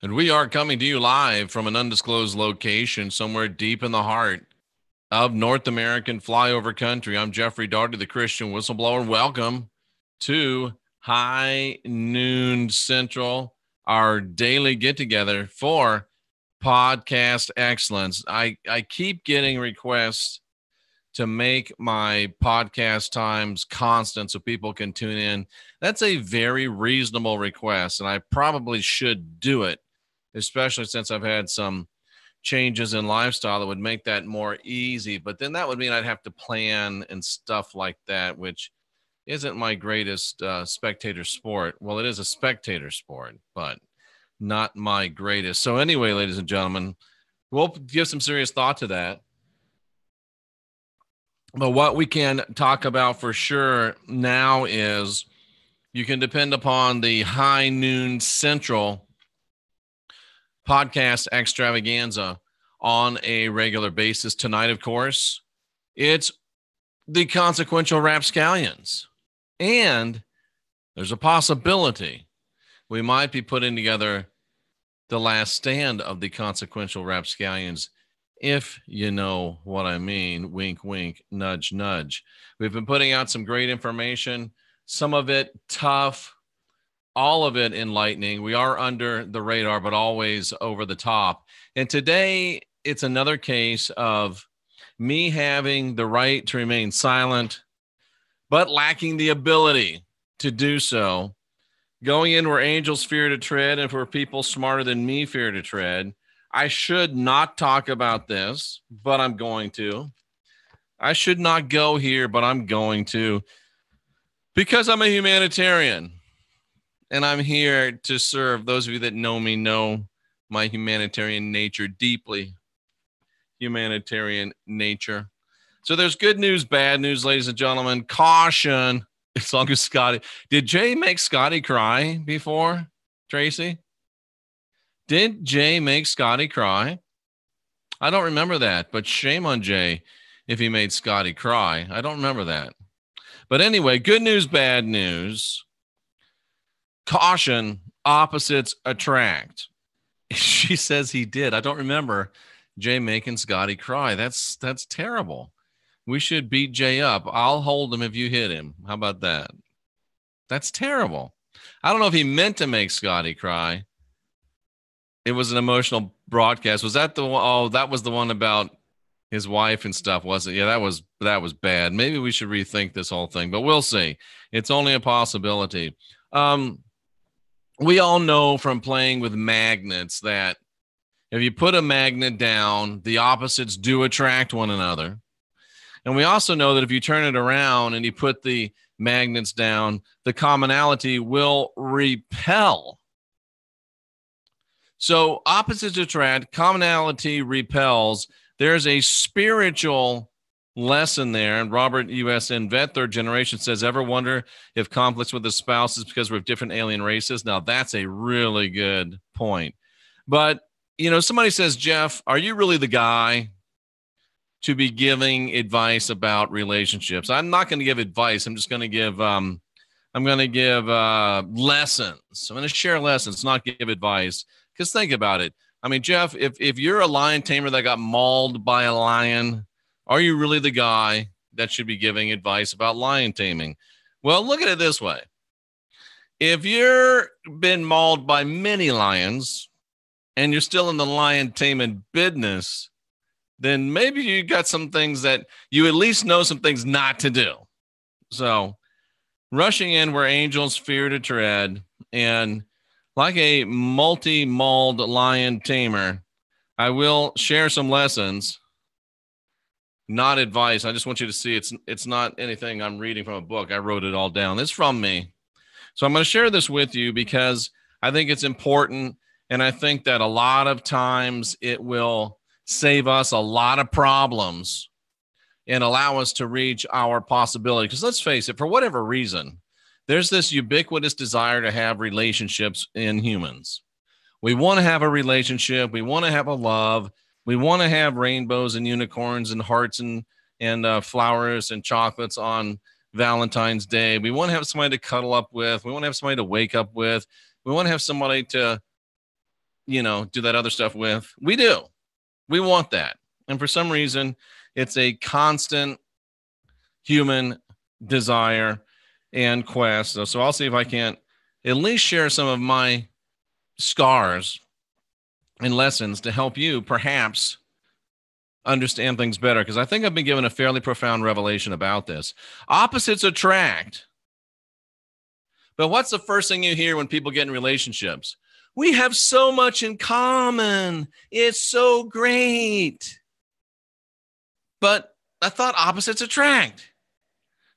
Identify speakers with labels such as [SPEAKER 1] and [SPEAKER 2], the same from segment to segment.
[SPEAKER 1] And we are coming to you live from an undisclosed location somewhere deep in the heart of North American flyover country. I'm Jeffrey Daugherty, the Christian whistleblower. Welcome to High Noon Central, our daily get together for podcast excellence. I keep getting requests to make my podcast times constant so people can tune in. That's a very reasonable request, and I probably should do it, especially since I've had some changes in lifestyle that would make that more easy. But then that would mean I'd have to plan and stuff like that, which isn't my greatest spectator sport. Well, it is a spectator sport, but not my greatest. So, anyway, ladies and gentlemen, we'll give some serious thought to that. But what we can talk about for sure now is you can depend upon the High Noon Central podcast extravaganza on a regular basis. Tonight, of course, it's the Consequential Rapscallions. And there's a possibility we might be putting together the last stand of the Consequential Rapscallions, if you know what I mean. Wink, wink, nudge, nudge. We've been putting out some great information, some of it tough, all of it enlightening. We are under the radar, but always over the top. And today, it's another case of me having the right to remain silent, but lacking the ability to do so. Going in where angels fear to tread and where people smarter than me fear to tread. I should not talk about this, but I'm going to. I should not go here, but I'm going to. Because I'm a humanitarian. And I'm here to serve. Those of you that know me know my humanitarian nature, deeply humanitarian nature. So there's good news, bad news, ladies and gentlemen. Caution. As long as Scotty. Did Jay make Scotty cry before, Tracy? Did Jay make Scotty cry? I don't remember that, but shame on Jay if he made Scotty cry. I don't remember that. But anyway, good news, bad news. Caution, opposites attract. She says he did. I don't remember Jay making Scotty cry. That's terrible. We should beat Jay up. I'll hold him if you hit him. How about that? That's terrible. I don't know if he meant to make Scotty cry. It was an emotional broadcast. Was that the one? Oh, that was the one about his wife and stuff, wasn't it? Yeah, that was bad. Maybe we should rethink this whole thing, but we'll see. It's only a possibility. We all know from playing with magnets that if you put a magnet down, the opposites do attract one another. And we also know that if you turn it around and you put the magnets down, the commonality will repel. So opposites attract, commonality repels. There's a spiritual lesson there. And Robert USN vet, third generation, says, ever wonder if conflicts with a spouse is because we're different alien races? Now, that's a really good point. But, you know, somebody says, Jeff, are you really the guy to be giving advice about relationships? I'm not going to give advice. I'm just going to give lessons. I'm going to share lessons, not give advice. Because think about it. I mean, Jeff, if you're a lion tamer that got mauled by a lion, are you really the guy that should be giving advice about lion taming? Well, look at it this way. If you're been mauled by many lions and you're still in the lion taming business, then maybe you got some things that you at least know some things not to do. So rushing in where angels fear to tread, and like a multi-mauled lion tamer, I will share some lessons, not advice. I just want you to see it's not anything I'm reading from a book. I wrote it all down. It's from me. So I'm going to share this with you because I think it's important, and I think that a lot of times it will save us a lot of problems and allow us to reach our possibility. Because let's face it, for whatever reason, there's this ubiquitous desire to have relationships in humans. We want to have a relationship. We want to have a love. We want to have rainbows and unicorns and hearts and flowers and chocolates on Valentine's Day. We want to have somebody to cuddle up with. We want to have somebody to wake up with. We want to have somebody to do that other stuff with. We do. We want that. And for some reason, it's a constant human desire and quest. So I'll see if I can't at least share some of my scars and lessons to help you perhaps understand things better, because I think I've been given a fairly profound revelation about this. Opposites attract. But what's the first thing you hear when people get in relationships? We have so much in common. It's so great. But I thought opposites attract.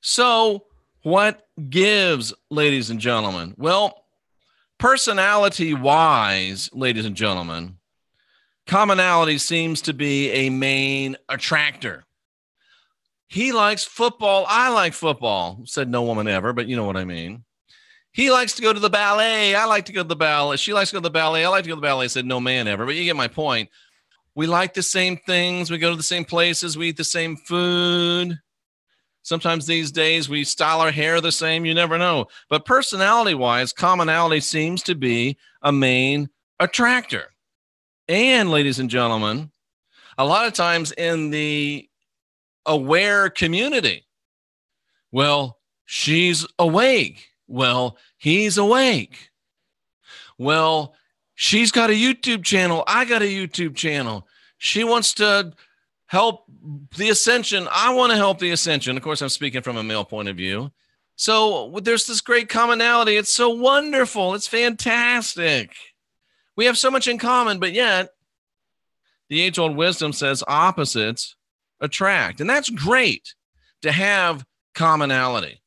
[SPEAKER 1] So what gives, ladies and gentlemen? Well, personality-wise, ladies and gentlemen, commonality seems to be a main attractor. He likes football. I like football. Said no woman ever, but you know what I mean. He likes to go to the ballet. I like to go to the ballet. She likes to go to the ballet. I like to go to the ballet. Said no man ever, but you get my point. We like the same things. We go to the same places. We eat the same food. Sometimes these days we style our hair the same. You never know. But personality-wise, commonality seems to be a main attractor. And, ladies and gentlemen, a lot of times in the aware community, well, she's awake. Well, he's awake. Well, she's got a YouTube channel. I got a YouTube channel. She wants to help the ascension. I want to help the ascension. Of course, I'm speaking from a male point of view. So there's this great commonality. It's so wonderful. It's fantastic. We have so much in common, but yet the age-old wisdom says opposites attract. And that's great to have commonality.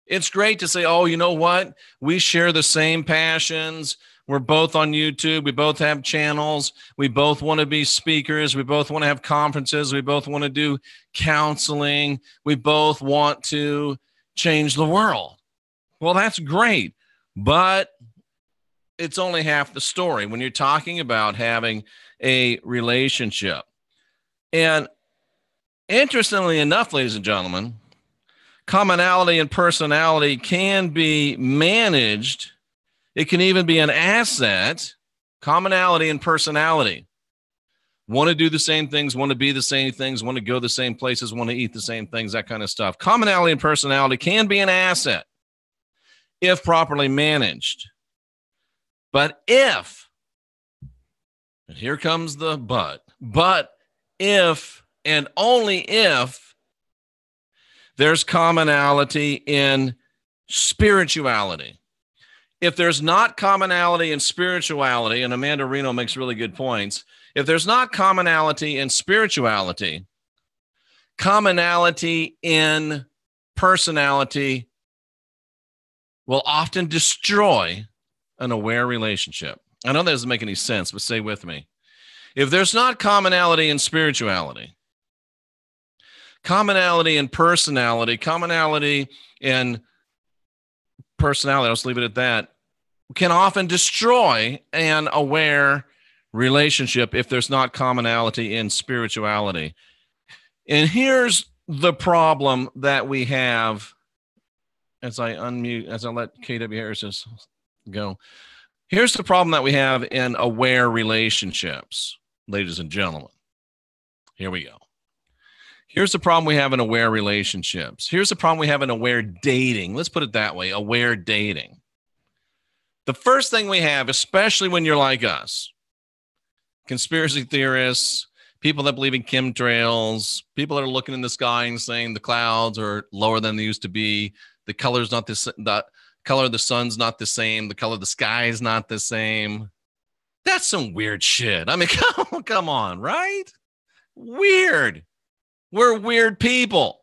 [SPEAKER 1] It's great to say, oh, you know what? We share the same passions. We're both on YouTube. We both have channels. We both want to be speakers. We both want to have conferences. We both want to do counseling. We both want to change the world. Well, that's great, but it's only half the story when you're talking about having a relationship. And interestingly enough, ladies and gentlemen, commonality and personality can be managed. It can even be an asset. Commonality and personality. Want to do the same things, want to be the same things, want to go the same places, want to eat the same things, that kind of stuff. Commonality and personality can be an asset if properly managed. But if, and here comes the but if and only if there's commonality in spirituality. If there's not commonality in spirituality, and Amanda Reno makes really good points, if there's not commonality in spirituality, commonality in personality will often destroy an aware relationship. I know that doesn't make any sense, but stay with me. If there's not commonality in spirituality, commonality in personality, commonality in personality, I'll just leave it at that, can often destroy an aware relationship if there's not commonality in spirituality. And here's the problem that we have as I let KW Harris go. Here's the problem that we have in aware relationships, ladies and gentlemen. Here we go. Here's the problem we have in aware relationships. Here's the problem we have in aware dating. Let's put it that way, aware dating. The first thing we have, especially when you're like us, conspiracy theorists, people that believe in chemtrails, people that are looking in the sky and saying the clouds are lower than they used to be, the color's not this, the color of the sun's not the same, the color of the sky is not the same. That's some weird shit. I mean, come on, right? Weird. We're weird people.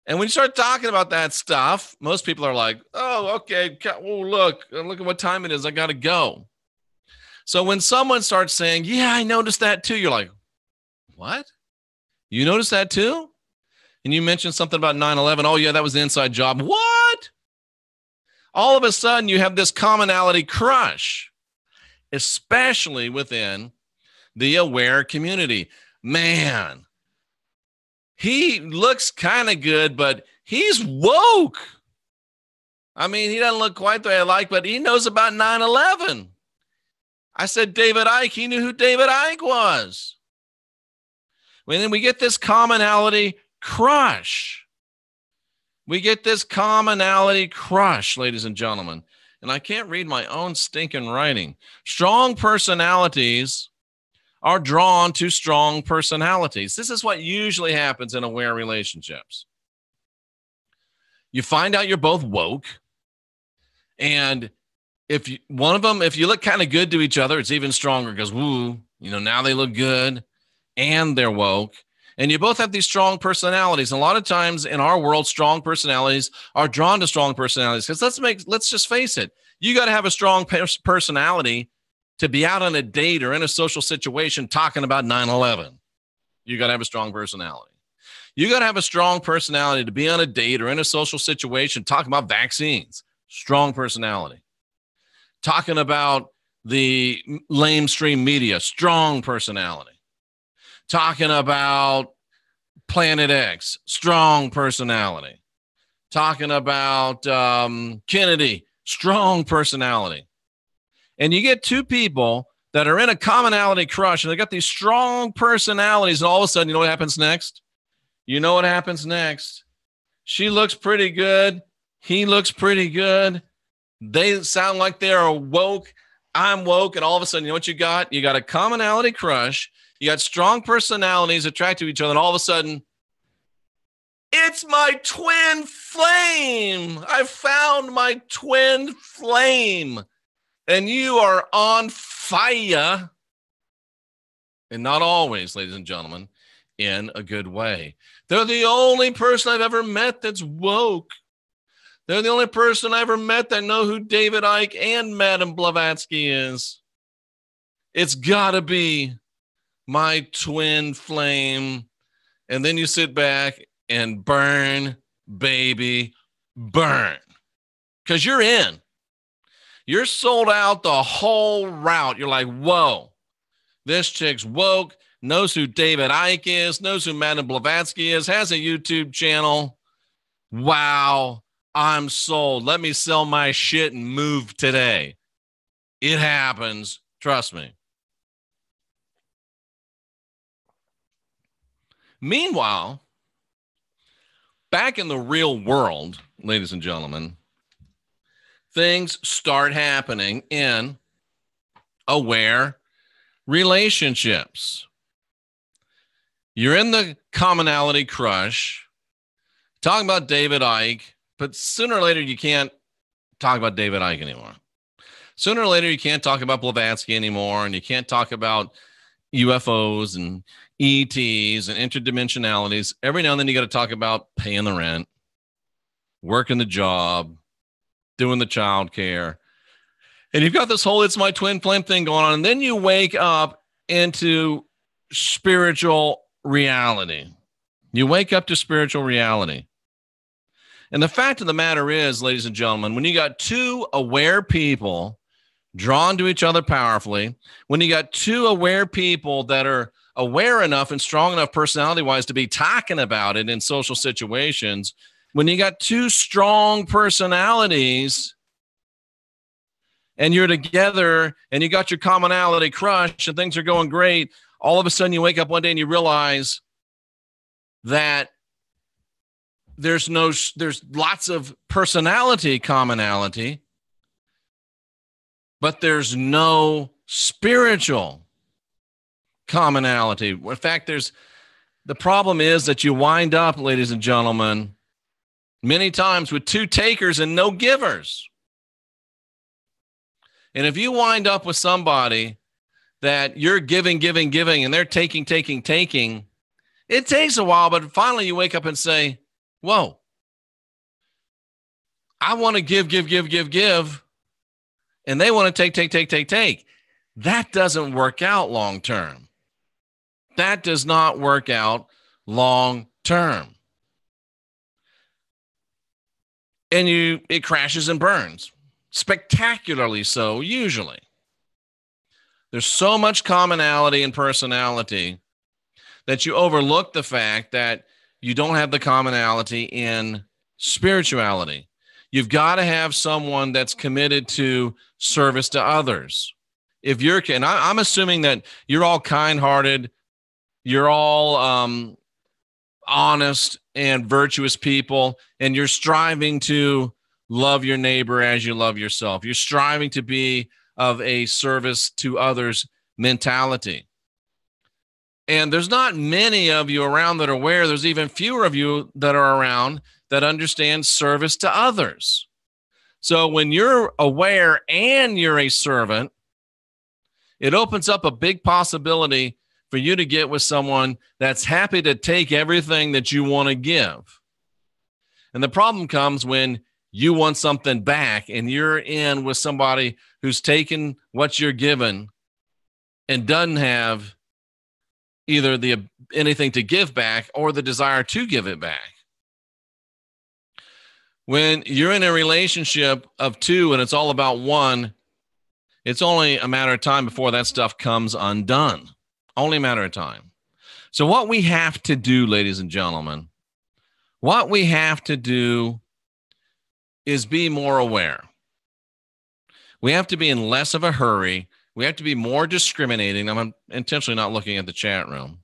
[SPEAKER 1] And when you start talking about that stuff, most people are like, oh, okay, oh, look at what time it is. I got to go. So when someone starts saying, yeah, I noticed that too, you're like, what? You noticed that too? And you mentioned something about 9/11. Oh, yeah, that was the inside job. What? All of a sudden, you have this commonality crush, especially within the aware community. Man, he looks kind of good, but he's woke. I mean, he doesn't look quite the way I like, but he knows about 9/11. I said David Icke. He knew who David Icke was. And then we get this commonality crush. Ladies and gentlemen. And I can't read my own stinking writing. Strong personalities are drawn to strong personalities. This is what usually happens in aware relationships. You find out you're both woke. And if you look kind of good to each other, it's even stronger because, now they look good and they're woke. And you both have these strong personalities. And a lot of times in our world, strong personalities are drawn to strong personalities. Because let's just face it. You got to have a strong personality to be out on a date or in a social situation talking about 9/11. You got to have a strong personality. You got to have a strong personality to be on a date or in a social situation talking about vaccines. Strong personality. Talking about the lamestream media. Strong personality. Talking about Planet X, strong personality. Talking about Kennedy, strong personality. And you get two people that are in a commonality crush, and they got these strong personalities, and all of a sudden, you know what happens next? She looks pretty good. He looks pretty good. They sound like they're woke. I'm woke. And all of a sudden, you know what you got? You got a commonality crush. You got strong personalities attracted to each other, and all of a sudden, it's my twin flame. I found my twin flame, and you are on fire. And not always, ladies and gentlemen, in a good way. They're the only person I've ever met that's woke. They're the only person I ever met that know who David Icke and Madame Blavatsky is. It's got to be my twin flame. And then you sit back and burn, baby, burn. Because you're in. You're sold out the whole route. You're like, whoa, this chick's woke, knows who David Icke is, knows who Madame Blavatsky is, has a YouTube channel. Wow, I'm sold. Let me sell my shit and move today. It happens. Trust me. Meanwhile, back in the real world, ladies and gentlemen, things start happening in aware relationships. You're in the commonality crush, talking about David Icke, but sooner or later you can't talk about David Icke anymore. Sooner or later you can't talk about Blavatsky anymore, and you can't talk about UFOs and ETs and interdimensionalities. Every now and then you got to talk about paying the rent, working the job, doing the child care. And you've got this whole it's my twin flame thing going on. And then you wake up into spiritual reality. You wake up to spiritual reality. And the fact of the matter is, ladies and gentlemen, when you got two aware people drawn to each other powerfully, when you got two aware people that are aware enough and strong enough personality-wise to be talking about it in social situations, when you got two strong personalities and you're together and you got your commonality crush and things are going great, all of a sudden you wake up one day and you realize that there's lots of personality commonality, but there's no spiritual commonality. In fact, the problem is that you wind up, ladies and gentlemen, many times with two takers and no givers. And if you wind up with somebody that you're giving, and they're taking, it takes a while, but finally you wake up and say, whoa, I want to give. And they want to take. That doesn't work out long term. That does not work out long term. And it crashes and burns. Spectacularly so, usually. There's so much commonality and personality that you overlook the fact that you don't have the commonality in spirituality. You've got to have someone that's committed to service to others. if you're, and I'm assuming that you're all kind-hearted, you're all honest and virtuous people, and you're striving to love your neighbor as you love yourself. You're striving to be of a service to others mentality. And there's not many of you around that are aware. There's even fewer of you that are around that understand service to others. So when you're aware and you're a servant, it opens up a big possibility for you to get with someone that's happy to take everything that you want to give. And the problem comes when you want something back and you're in with somebody who's taken what you're given and doesn't have either the anything to give back or the desire to give it back. When you're in a relationship of two and it's all about one, it's only a matter of time before that stuff comes undone. Only a matter of time. So what we have to do, ladies and gentlemen, what we have to do is be more aware. We have to be in less of a hurry. We have to be more discriminating. I'm intentionally not looking at the chat room.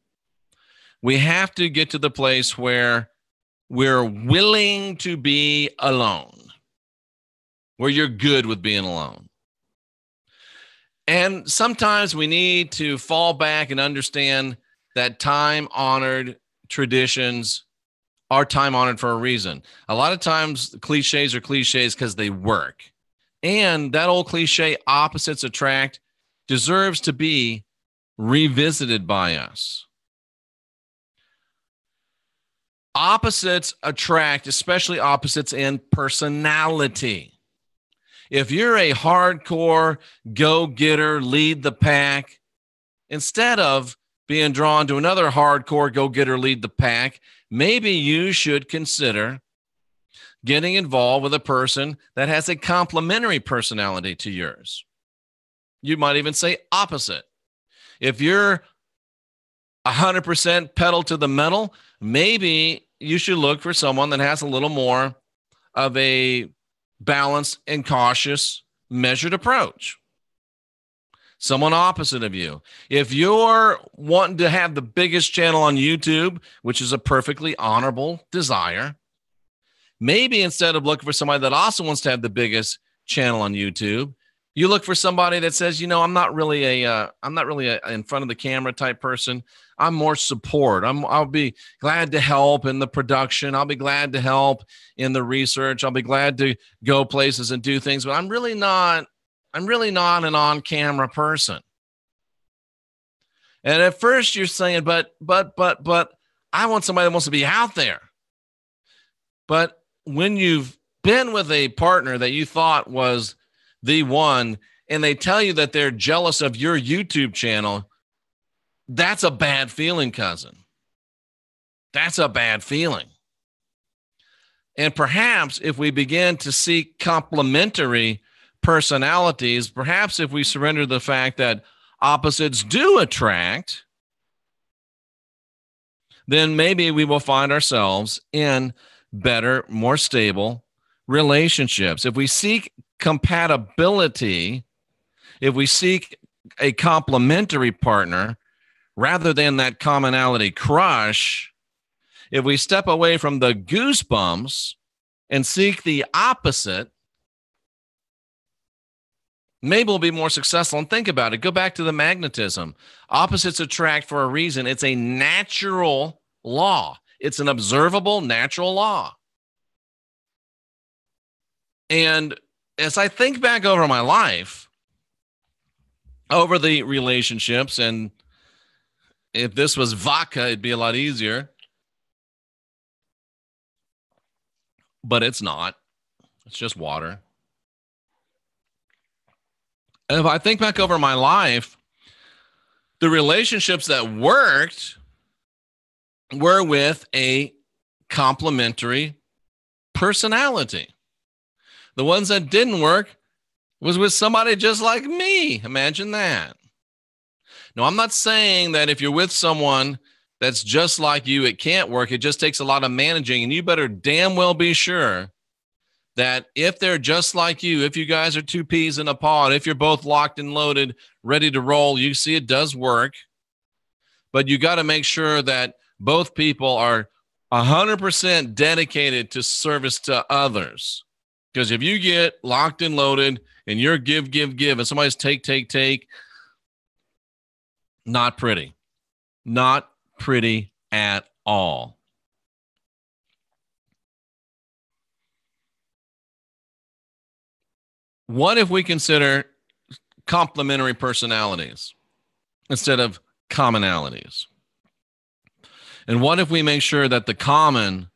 [SPEAKER 1] We have to get to the place where we're willing to be alone, where you're good with being alone. And sometimes we need to fall back and understand that time-honored traditions are time-honored for a reason. A lot of times cliches are cliches because they work. And that old cliche, opposites attract, deserves to be revisited by us. Opposites attract, especially opposites in personality. If you're a hardcore go-getter, lead the pack, instead of being drawn to another hardcore go-getter, lead the pack, maybe you should consider getting involved with a person that has a complementary personality to yours. You might even say opposite. If you're 100% pedal to the metal, maybe you should look for someone that has a little more of a balanced and cautious, measured approach. Someone opposite of you. If you're wanting to have the biggest channel on YouTube, which is a perfectly honorable desire, maybe instead of looking for somebody that also wants to have the biggest channel on YouTube, you look for somebody that says, I'm not really a in front of the camera type person. I'm more support. I'll be glad to help in the production. I'll be glad to help in the research. I'll be glad to go places and do things, but I'm really not an on-camera person. And at first you're saying, but I want somebody that wants to be out there. But when you've been with a partner that you thought was the one, and they tell you that they're jealous of your YouTube channel, that's a bad feeling, cousin. That's a bad feeling. And perhaps if we begin to seek complementary personalities, perhaps if we surrender the fact that opposites do attract, then maybe we will find ourselves in better, more stable relationships. If we seek compatibility, if we seek a complementary partner rather than that commonality crush, if we step away from the goosebumps and seek the opposite, maybe we'll be more successful. And think about it. Go back to the magnetism. Opposites attract for a reason. It's a natural law. It's an observable natural law. And as I think back over my life, over the relationships, and if this was vodka, it'd be a lot easier. But it's not. It's just water. And if I think back over my life, the relationships that worked were with a complementary personality. The ones that didn't work was with somebody just like me. Imagine that. Now, I'm not saying that if you're with someone that's just like you, it can't work. It just takes a lot of managing, and you better damn well be sure that if they're just like you, if you guys are two peas in a pod, if you're both locked and loaded, ready to roll, you see it does work. But you got to make sure that both people are 100% dedicated to service to others. Because if you get locked and loaded and you're give, and somebody's take, not pretty. Not pretty at all. What if we consider complementary personalities instead of commonalities? And what if we make sure that the common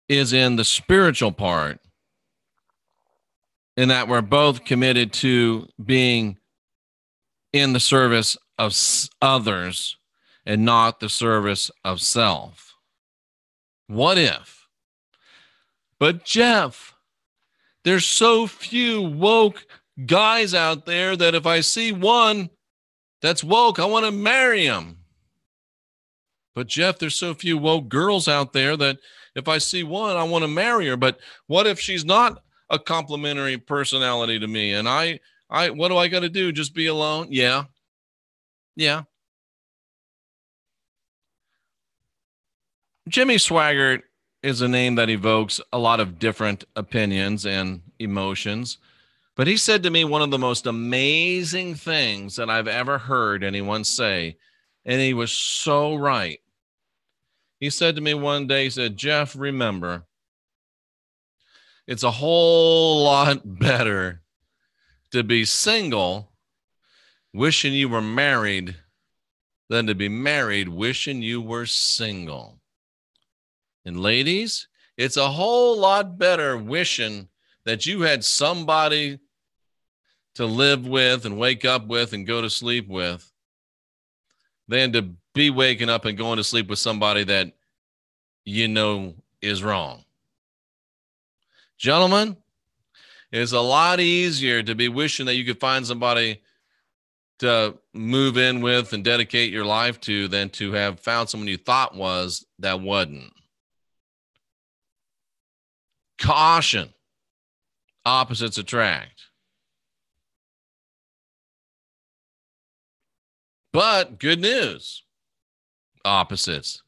[SPEAKER 1] is in the spiritual part and that we're both committed to being in the service of others and not the service of self? What if? But Jeff, there's so few woke guys out there that if I see one that's woke, I want to marry him. But Jeff, there's so few woke girls out there that if I see one, I want to marry her. But what if she's not a complimentary personality to me? And I what do I got to do? Just be alone? Yeah. Jimmy Swaggart is a name that evokes a lot of different opinions and emotions. But he said to me one of the most amazing things that I've ever heard anyone say, and he was so right. He said to me one day, he said, Jeff, remember, it's a whole lot better to be single wishing you were married than to be married wishing you were single. And ladies, it's a whole lot better wishing that you had somebody to live with and wake up with and go to sleep with than to be waking up and going to sleep with somebody that you know is wrong. Gentlemen, it's a lot easier to be wishing that you could find somebody to move in with and dedicate your life to than to have found someone you thought was that wasn't. Caution. Opposites attract. But good news. Opposites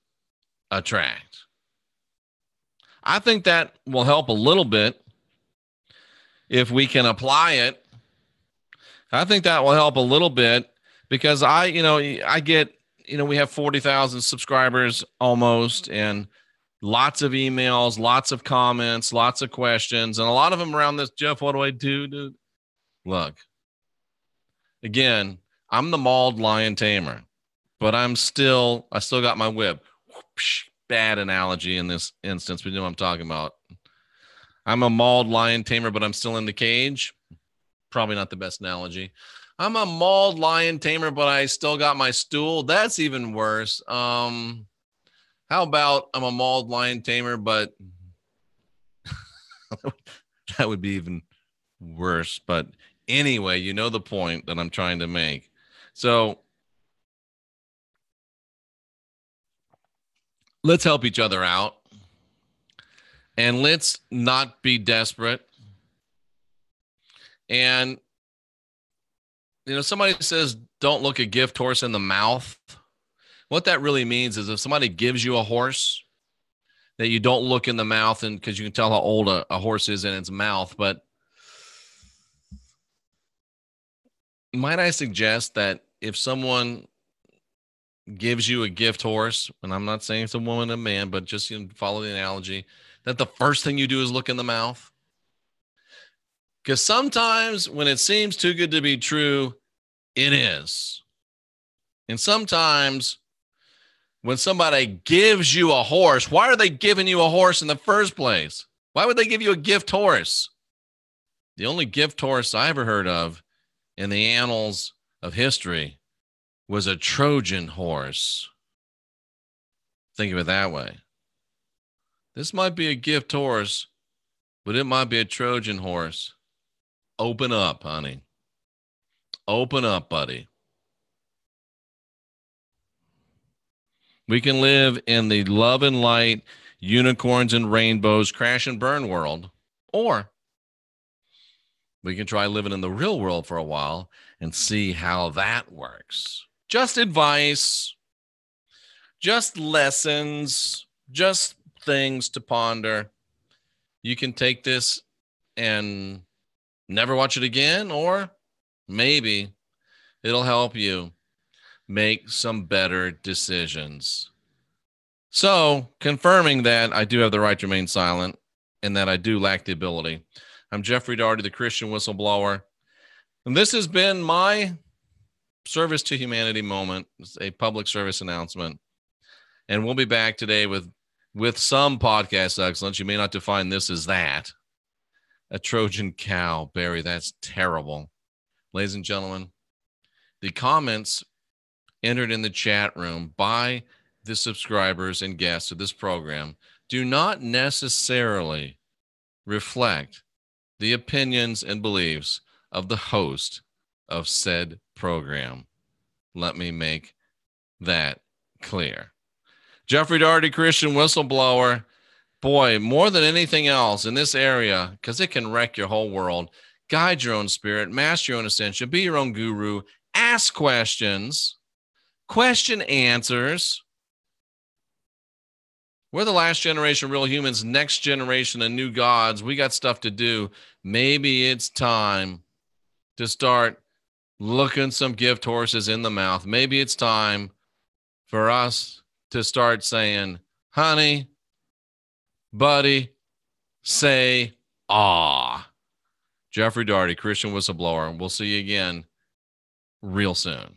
[SPEAKER 1] attract. I think that will help a little bit if we can apply it. I think that will help a little bit because I get, we have 40,000 subscribers almost, and lots of emails, lots of comments, lots of questions, and a lot of them around this, Jeff, what do I do, dude? Look, again, I'm the mauled lion tamer, but I still got my whip. Whoosh, bad analogy in this instance, but you know what I'm talking about. I'm a mauled lion tamer, but I'm still in the cage. Probably not the best analogy. I'm a mauled lion tamer, but I still got my stool. That's even worse. How about I'm a mauled lion tamer, but that would be even worse. But anyway, you know the point that I'm trying to make. So let's help each other out. And let's not be desperate. And, somebody says, don't look a gift horse in the mouth. What that really means is if somebody gives you a horse, that you don't look in the mouth, and because you can tell how old a horse is in its mouth. But might I suggest that if someone gives you a gift horse, and I'm not saying it's a woman or a man, but just follow the analogy, that the first thing you do is look in the mouth? Because sometimes when it seems too good to be true, it is. And sometimes when somebody gives you a horse, why are they giving you a horse in the first place? Why would they give you a gift horse? The only gift horse I ever heard of in the annals of history was a Trojan horse. Think of it that way. This might be a gift horse, but it might be a Trojan horse. Open up, honey. Open up, buddy. We can live in the love and light, unicorns and rainbows, crash and burn world, or we can try living in the real world for a while and see how that works. Just advice, just lessons, just things to ponder. You can take this and never watch it again, or maybe it'll help you make some better decisions. So, confirming that I do have the right to remain silent and that I do lack the ability, I'm Jeffrey Daugherty, the Christian whistleblower. And this has been my service to humanity moment. It's a public service announcement. And we'll be back today with some podcast excellence. You may not define this as that. A Trojan cow, Barry, that's terrible. Ladies and gentlemen, the comments entered in the chat room by the subscribers and guests of this program do not necessarily reflect the opinions and beliefs of the host of said program. Let me make that clear. Jeffrey Daugherty, Christian whistleblower. Boy, more than anything else in this area, because it can wreck your whole world, guide your own spirit, master your own ascension, be your own guru, ask questions, question answers. We're the last generation of real humans, next generation of new gods. We got stuff to do. Maybe it's time to start looking some gift horses in the mouth. Maybe it's time for us to start saying, honey, buddy, say, ah. Jeffrey Daugherty, Christian whistleblower. We'll see you again real soon.